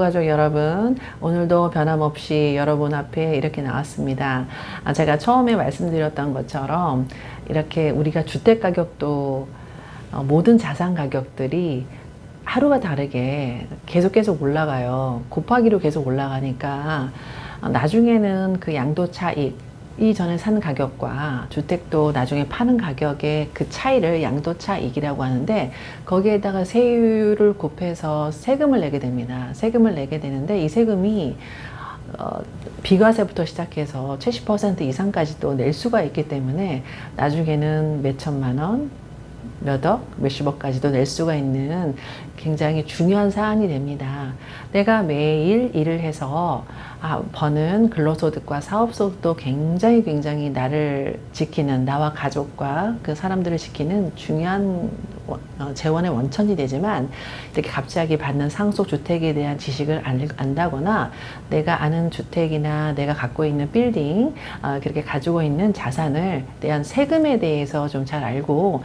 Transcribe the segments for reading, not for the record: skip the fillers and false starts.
가족 여러분, 오늘도 변함없이 여러분 앞에 이렇게 나왔습니다. 제가 처음에 말씀드렸던 것처럼 이렇게 우리가 주택 가격도 모든 자산 가격들이 하루가 다르게 계속 올라가요. 곱하기로 계속 올라가니까 나중에는 그 양도 차익, 이전에 산 가격과 주택도 나중에 파는 가격의 그 차이를 양도 차익이라고 하는데, 거기에다가 세율을 곱해서 세금을 내게 됩니다. 세금을 내게 되는데 이 세금이 비과세부터 시작해서 70% 이상까지도 낼 수가 있기 때문에 나중에는 몇 천만 원, 몇억, 몇십억까지도 낼 수가 있는 굉장히 중요한 사안이 됩니다. 내가 매일 일을 해서 버는 근로소득과 사업소득도 굉장히 나를 지키는, 나와 가족과 그 사람들을 지키는 중요한 재원의 원천이 되지만, 이렇게 갑자기 받는 상속주택에 대한 지식을 안다거나 내가 아는 주택이나 내가 갖고 있는 빌딩, 그렇게 가지고 있는 자산을 대한 세금에 대해서 좀 잘 알고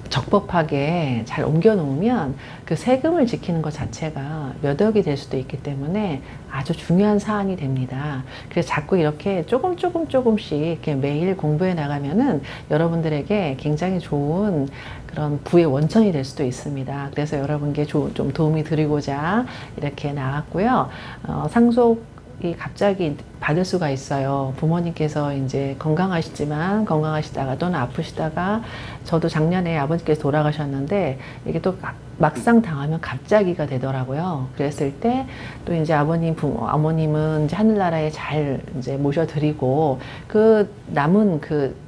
적법하게 잘 옮겨 놓으면 그 세금을 지키는 것 자체가 몇 억이 될 수도 있기 때문에 아주 중요한 사안이 됩니다. 그래서 자꾸 이렇게 조금씩 이렇게 매일 공부해 나가면은 여러분들에게 굉장히 좋은 그런 부의 원천이 될 수도 있습니다. 그래서 여러분께 좀 도움이 드리고자 이렇게 나왔고요. 상속이 갑자기 받을 수가 있어요. 부모님께서 이제 건강하시다가 또는 아프시다가, 저도 작년에 아버지께서 돌아가셨는데 이게 또 막상 당하면 갑자기가 되더라고요. 그랬을 때 또 이제 어머님은 이제 하늘나라에 잘 이제 모셔드리고 그 남은 그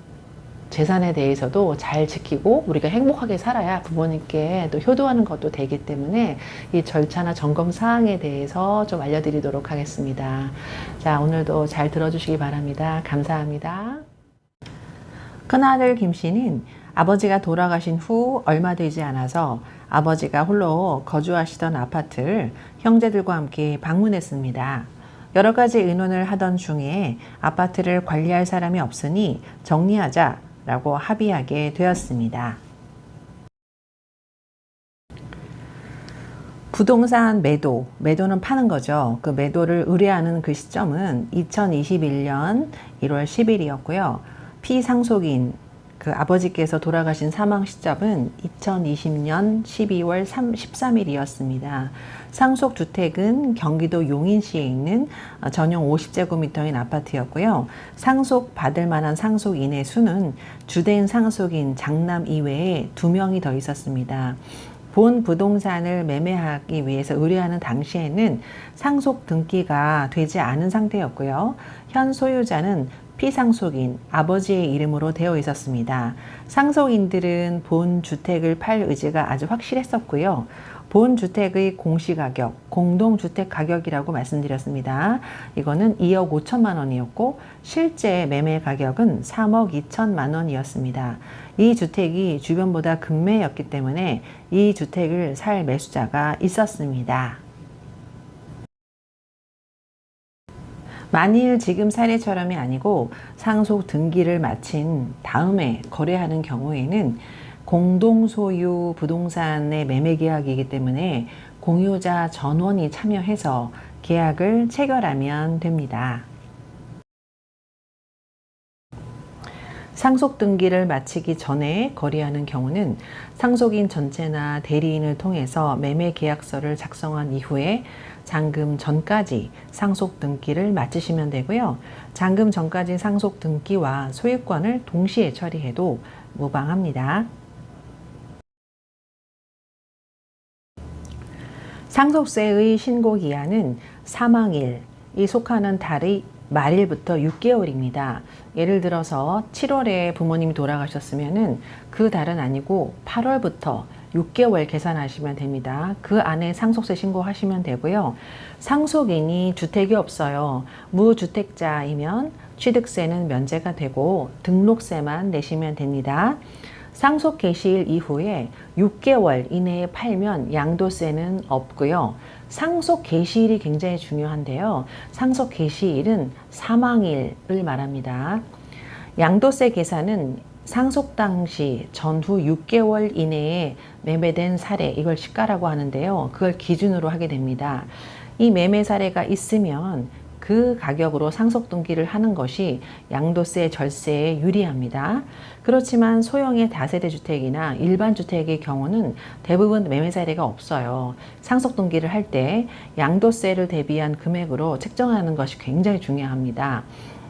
재산에 대해서도 잘 지키고 우리가 행복하게 살아야 부모님께 또 효도하는 것도 되기 때문에 이 절차나 점검 사항에 대해서 좀 알려드리도록 하겠습니다. 자, 오늘도 잘 들어주시기 바랍니다. 감사합니다. 큰아들 김씨는 아버지가 돌아가신 후 얼마 되지 않아서 아버지가 홀로 거주하시던 아파트를 형제들과 함께 방문했습니다. 여러 가지 의논을 하던 중에 아파트를 관리할 사람이 없으니 정리하자 라고 합의하게 되었습니다. 부동산 매도는 파는 거죠. 그 매도를 의뢰하는 그 시점은 2021년 1월 10일이었고요. 피상속인, 그 아버지께서 돌아가신 사망 시점은 2020년 12월 13일이었습니다. 상속주택은 경기도 용인시에 있는 전용 50제곱미터인 아파트였고요. 상속받을 만한 상속인의 수는 주된 상속인 장남 이외에 2명이 더 있었습니다. 본 부동산을 매매하기 위해서 의뢰하는 당시에는 상속 등기가 되지 않은 상태였고요. 현 소유자는 피상속인 아버지의 이름으로 되어 있었습니다. 상속인들은 본 주택을 팔 의지가 아주 확실했었고요. 본 주택의 공시가격, 공동주택 가격이라고 말씀드렸습니다. 이거는 2억 5천만 원이었고 실제 매매 가격은 3억 2천만 원이었습니다. 이 주택이 주변보다 급매였기 때문에 이 주택을 살 매수자가 있었습니다. 만일 지금 사례처럼이 아니고 상속 등기를 마친 다음에 거래하는 경우에는 공동소유 부동산의 매매 계약이기 때문에 공유자 전원이 참여해서 계약을 체결하면 됩니다. 상속 등기를 마치기 전에 거래하는 경우는 상속인 전체나 대리인을 통해서 매매 계약서를 작성한 이후에 잔금 전까지 상속 등기를 마치시면 되고요. 잔금 전까지 상속 등기와 소유권을 동시에 처리해도 무방합니다. 상속세의 신고기한은 사망일이 속하는 달의 말일부터 6개월입니다. 예를 들어서 7월에 부모님이 돌아가셨으면 그 달은 아니고 8월부터 6개월 계산하시면 됩니다. 그 안에 상속세 신고하시면 되고요. 상속인이 주택이 없어요. 무주택자이면 취득세는 면제가 되고 등록세만 내시면 됩니다. 상속 개시일 이후에 6개월 이내에 팔면 양도세는 없고요. 상속 개시일이 굉장히 중요한데요. 상속 개시일은 사망일을 말합니다. 양도세 계산은 상속 당시 전후 6개월 이내에 매매된 사례, 이걸 시가라고 하는데요. 그걸 기준으로 하게 됩니다. 이 매매 사례가 있으면 그 가격으로 상속 등기를 하는 것이 양도세 절세에 유리합니다. 그렇지만 소형의 다세대 주택이나 일반 주택의 경우는 대부분 매매 사례가 없어요. 상속 등기를 할 때 양도세를 대비한 금액으로 책정하는 것이 굉장히 중요합니다.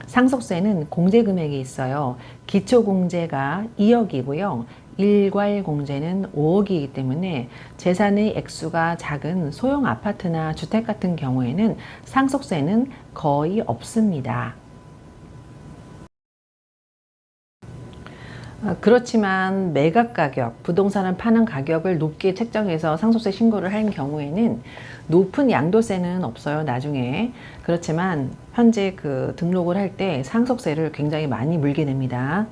상속세는 공제 금액이 있어요. 기초공제가 2억이고요. 일괄공제는 5억이기 때문에 재산의 액수가 작은 소형 아파트나 주택 같은 경우에는 상속세는 거의 없습니다. 그렇지만 매각 가격, 부동산을 파는 가격을 높게 책정해서 상속세 신고를 할 경우에는 높은 양도세는 없어요, 나중에. 그렇지만 현재 그 등록을 할 때 상속세를 굉장히 많이 물게 됩니다.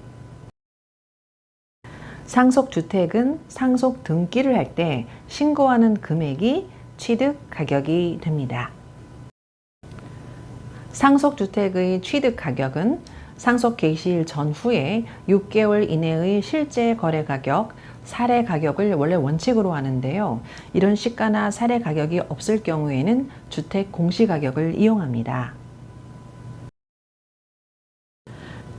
상속주택은 상속 등기를 할 때 신고하는 금액이 취득 가격이 됩니다. 상속주택의 취득 가격은 상속 개시일 전후에 6개월 이내의 실제 거래 가격, 사례 가격을 원래 원칙으로 하는데요. 이런 시가나 사례 가격이 없을 경우에는 주택 공시가격을 이용합니다.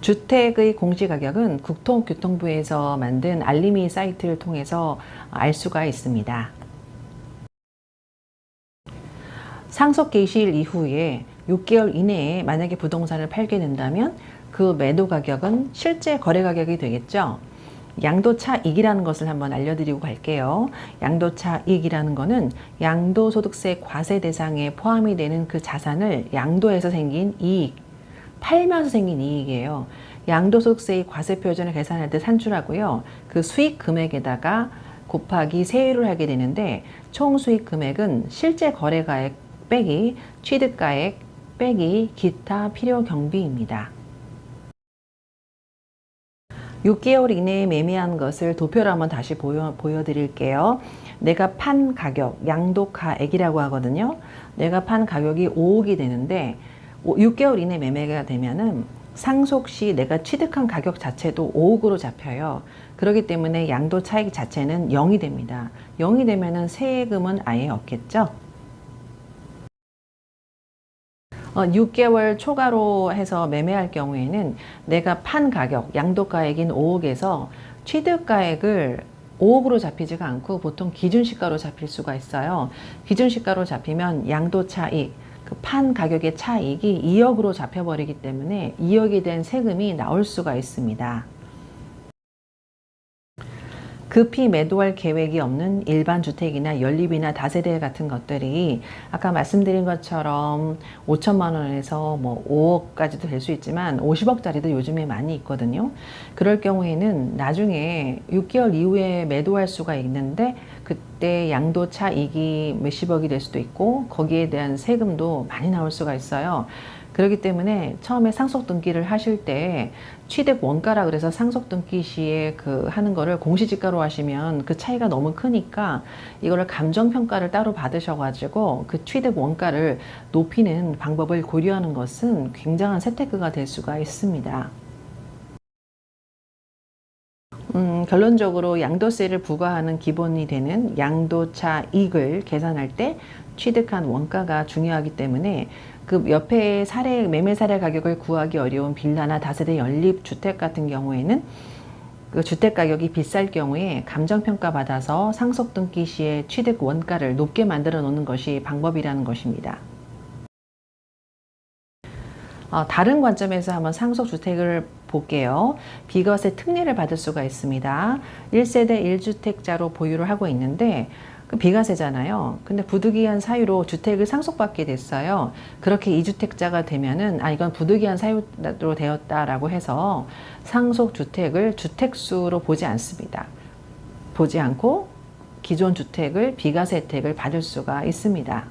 주택의 공시가격은 국토교통부에서 만든 알림이 사이트를 통해서 알 수가 있습니다. 상속 개시일 이후에 6개월 이내에 만약에 부동산을 팔게 된다면 그 매도 가격은 실제 거래 가격이 되겠죠. 양도차익이라는 것을 한번 알려드리고 갈게요. 양도차익이라는 것은 양도소득세 과세 대상에 포함이 되는 그 자산을 양도해서 생긴 이익, 팔면서 생긴 이익이에요. 양도소득세의 과세 표준을 계산할 때 산출하고요. 그 수익 금액에다가 곱하기 세율을 하게 되는데 총 수익 금액은 실제 거래가액 빼기 취득가액 빼기 기타 필요 경비입니다. 6개월 이내에 매매한 것을 도표로 한번 다시 보여드릴게요. 내가 판 가격, 양도가액이라고 하거든요. 내가 판 가격이 5억이 되는데 6개월 이내 매매가 되면은 상속 시 내가 취득한 가격 자체도 5억으로 잡혀요. 그렇기 때문에 양도 차익 자체는 0이 됩니다. 0이 되면은 세금은 아예 없겠죠. 6개월 초과로 해서 매매할 경우에는 내가 판 가격, 양도가액인 5억에서 취득가액을 5억으로 잡히지가 않고 보통 기준시가로 잡힐 수가 있어요. 기준시가로 잡히면 양도차익, 그 판 가격의 차익이 2억으로 잡혀버리기 때문에 2억이 된 세금이 나올 수가 있습니다. 급히 매도할 계획이 없는 일반 주택이나 연립이나 다세대 같은 것들이 아까 말씀드린 것처럼 5천만 원에서 뭐 5억까지도 될 수 있지만 50억짜리도 요즘에 많이 있거든요. 그럴 경우에는 나중에 6개월 이후에 매도할 수가 있는데 그때 양도차익이 몇십억이 될 수도 있고 거기에 대한 세금도 많이 나올 수가 있어요. 그렇기 때문에 처음에 상속 등기를 하실 때 취득 원가라 그래서 상속 등기 시에 그 하는 거를 공시지가로 하시면 그 차이가 너무 크니까 이거를 감정평가를 따로 받으셔가지고 그 취득 원가를 높이는 방법을 고려하는 것은 굉장한 재테크가 될 수가 있습니다. 결론적으로 양도세를 부과하는 기본이 되는 양도차익을 계산할 때 취득한 원가가 중요하기 때문에 그 옆에 매매 사례 가격을 구하기 어려운 빌라나 다세대 연립 주택 같은 경우에는 그 주택 가격이 비쌀 경우에 감정평가 받아서 상속 등기 시에 취득 원가를 높게 만들어 놓는 것이 방법이라는 것입니다. 다른 관점에서 한번 상속주택을 볼게요. 비과세 특례를 받을 수가 있습니다. 1세대 1주택자로 보유를 하고 있는데 그 비과세잖아요. 근데 부득이한 사유로 주택을 상속받게 됐어요. 그렇게 2주택자가 되면은 이건 부득이한 사유로 되었다라고 해서 상속주택을 주택수로 보지 않습니다. 보지 않고 기존 주택을 비과세 혜택을 받을 수가 있습니다.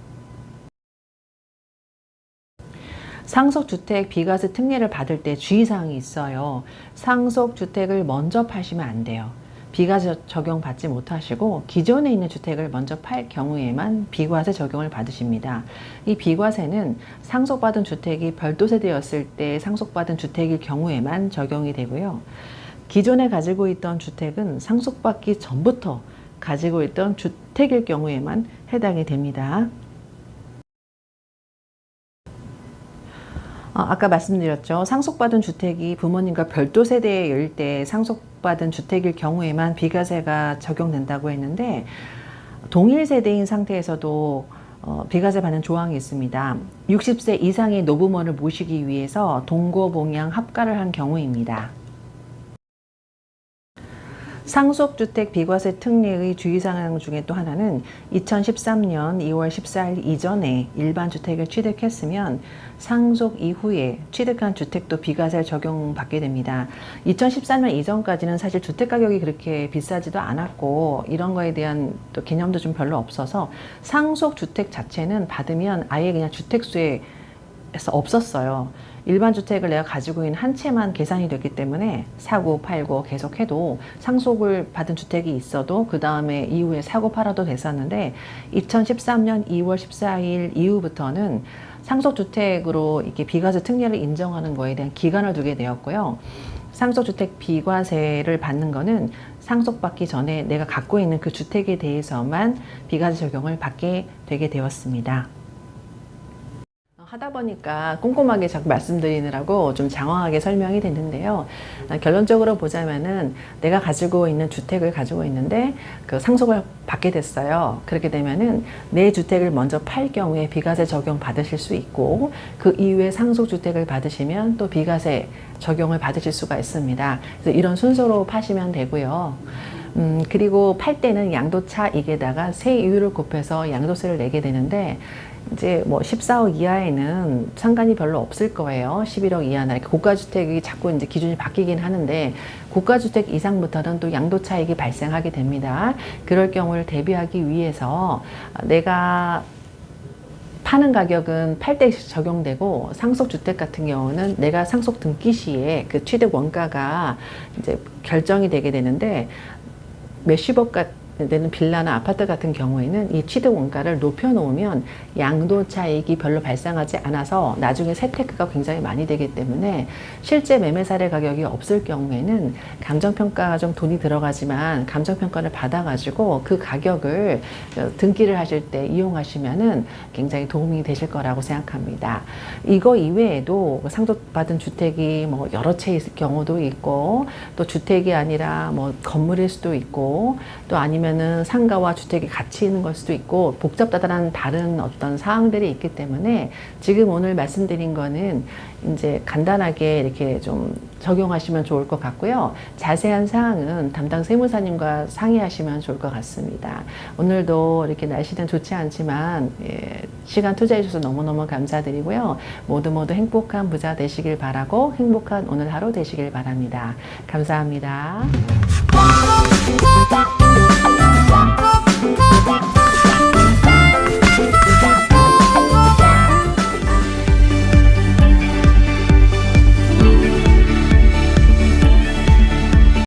상속주택 비과세 특례를 받을 때 주의사항이 있어요. 상속주택을 먼저 파시면 안 돼요. 비과세 적용 받지 못하시고 기존에 있는 주택을 먼저 팔 경우에만 비과세 적용을 받으십니다. 이 비과세는 상속받은 주택이 별도세 되었을 때 상속받은 주택일 경우에만 적용이 되고요. 기존에 가지고 있던 주택은 상속받기 전부터 가지고 있던 주택일 경우에만 해당이 됩니다. 아까 말씀드렸죠. 상속받은 주택이 부모님과 별도 세대일 때 상속받은 주택일 경우에만 비과세가 적용된다고 했는데, 동일 세대인 상태에서도 비과세 받는 조항이 있습니다. 60세 이상의 노부모를 모시기 위해서 동거봉양 합가를 한 경우입니다. 상속주택 비과세 특례의 주의사항 중에 또 하나는 2013년 2월 14일 이전에 일반 주택을 취득했으면 상속 이후에 취득한 주택도 비과세를 적용받게 됩니다. 2013년 이전까지는 사실 주택 가격이 그렇게 비싸지도 않았고 이런 거에 대한 또 개념도 좀 별로 없어서 상속주택 자체는 받으면 아예 그냥 주택수에서 없었어요. 일반 주택을 내가 가지고 있는 한 채만 계산이 됐기 때문에 사고 팔고 계속해도 상속을 받은 주택이 있어도 그 다음에 이후에 사고 팔아도 됐었는데 2013년 2월 14일 이후부터는 상속주택으로 이렇게 비과세 특례를 인정하는 거에 대한 기간을 두게 되었고요. 상속주택 비과세를 받는 거는 상속받기 전에 내가 갖고 있는 그 주택에 대해서만 비과세 적용을 받게 되게 되었습니다. 하다 보니까 꼼꼼하게 자꾸 말씀드리느라고 좀 장황하게 설명이 됐는데요. 결론적으로 보자면은 내가 가지고 있는 주택을 가지고 있는데 그 상속을 받게 됐어요. 그렇게 되면은 내 주택을 먼저 팔 경우에 비과세 적용 받으실 수 있고 그 이후에 상속주택을 받으시면 또 비과세 적용을 받으실 수가 있습니다. 그래서 이런 순서로 파시면 되고요. 그리고 팔 때는 양도차익에다가 세율을 곱해서 양도세를 내게 되는데 이제 뭐 14억 이하에는 상관이 별로 없을 거예요. 11억 이하나 이렇게 고가주택이 자꾸 이제 기준이 바뀌긴 하는데 고가주택 이상부터는 또 양도차익이 발생하게 됩니다. 그럴 경우를 대비하기 위해서 내가 파는 가격은 팔 때 적용되고 상속주택 같은 경우는 내가 상속 등기 시에 그 취득 원가가 이제 결정이 되게 되는데 몇십억 되는 빌라나 아파트 같은 경우에는 이 취득 원가를 높여 놓으면 양도 차익이 별로 발생하지 않아서 나중에 세테크가 굉장히 많이 되기 때문에 실제 매매 사례 가격이 없을 경우에는 감정평가가 좀 돈이 들어가지만 감정평가를 받아가지고 그 가격을 등기를 하실 때 이용하시면은 굉장히 도움이 되실 거라고 생각합니다. 이거 이외에도 상속받은 주택이 뭐 여러 채 있을 경우도 있고 또 주택이 아니라 뭐 건물일 수도 있고 또 아니면 상가와 주택이 같이 있는 걸 수도 있고 복잡하다는 다른 어떤 사항들이 있기 때문에 지금 오늘 말씀드린 거는 이제 간단하게 이렇게 좀 적용하시면 좋을 것 같고요. 자세한 사항은 담당 세무사님과 상의하시면 좋을 것 같습니다. 오늘도 이렇게 날씨는 좋지 않지만 시간 투자해 주셔서 너무너무 감사드리고요. 모두 행복한 부자 되시길 바라고 행복한 오늘 하루 되시길 바랍니다. 감사합니다.